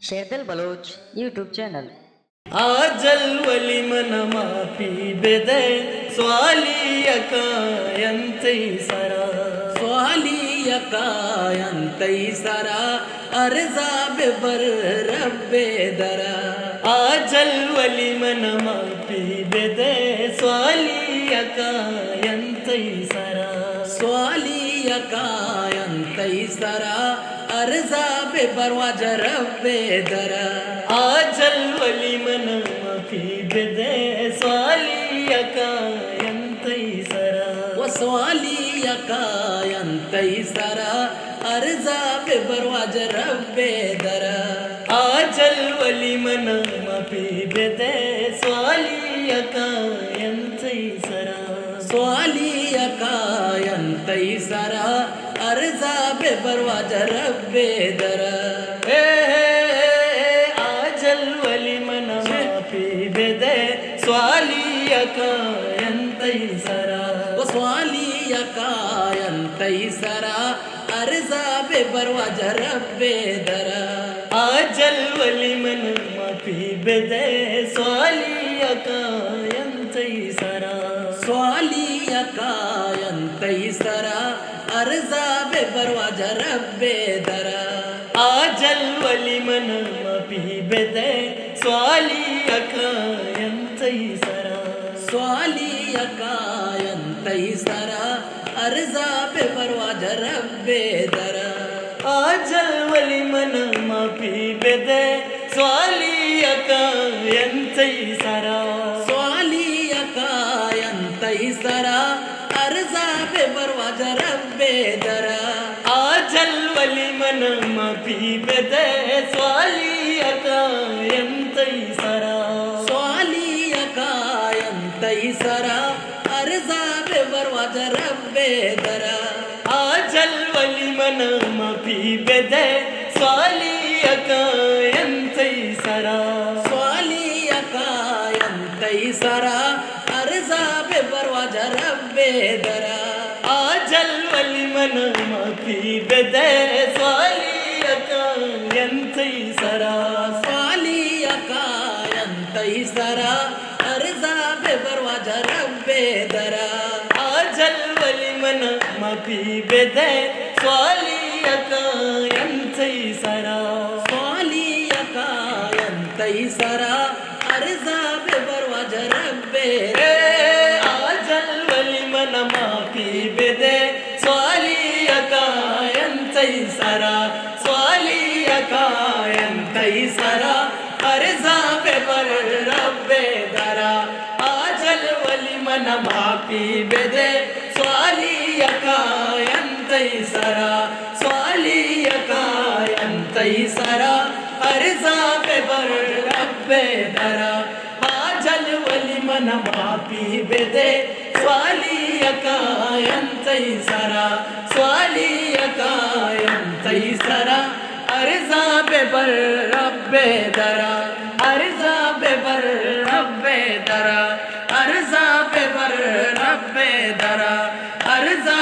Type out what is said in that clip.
शेरदल Bloch YouTube channel. आजल वली मन माफी बेदे स्वालियकायंतै सरा स्वालियकायंतै सरा अर्जा बेबर रब्बे दरा आजल वली मन माफी बेदे स्वालियकायंतै सरा स्वालियकायंतै सरा अर्जा बेबर वाज रब्बे दरा आजल वली मन माफी बेदे स्वालियकायंतै सरा व स्वालियकायंतै सरा अर्जा बेबर वाज रब्बे दरा आजल वली मन माफी बेदे स्वालियकायंतै सरा स्वालियकायंतै सरा अर्जा बेबर वाज रब्बे दरा आजल वली मन माफी बेदे स्वालियकायंतै सरा स्वालियकायंतै सरा अर्जा बेबर वाज रब्बे दरा आजल वली मन माफी बेदे स्वालियकायंतै सरा स्वालियकायंतै सरा अर्जा बेबर वाज रब्बे दरा आजल वली मन माफी बेदे स्वालियकायंतै सरा स्वालियकायंतै सरा अर्जा बेबर वाज रब्बे दरा आजल वली मन माफी बेदे स्वालियकायंतै सरा स्वालियकायंतै सरा अर्जा बेबर वाज रब्बे दरा आजल वली मन माफी बेदे स्वालियकायंतै सरा स्वालियकायंतै सरा अर्जा बेबर वाज रब्बे दरा आजल वली मन माफी बेदे स्वालियकायंतै सरा स्वालियकायंतै सरा अर्जा बेबर वाज रब्बे दरा आजल वली मन माफी बेदे स्वालियकायंतै सरा स्वालियकायंतै सरा अर्जा बेबर वाज रब्बे दरा आजल वली मन माफी बेदे स्वालियकायंतै सरा स्वालियकायंतै सरा अर्जा बेबर वाज रब्बे आजल वली मन माफी बेदे स्वालियकायंतै सरा स्वालियकायंतै सरा अर्जा बेबर रब्बे दरा आजल वली मन माफी बेदे स्वालियकायंतै सरा स्वालियकायंतै सरा अर्जा बेबर रब्बे दरा आजल वली मन माफी बेदे स्वालियकायंतै सरा स्वालियकायंतै सरा अर्जा बेबर रब्बे दरा अर्जा बेबर रब्बे दरा अर्जा बेबर रब्बे दरा अर्जा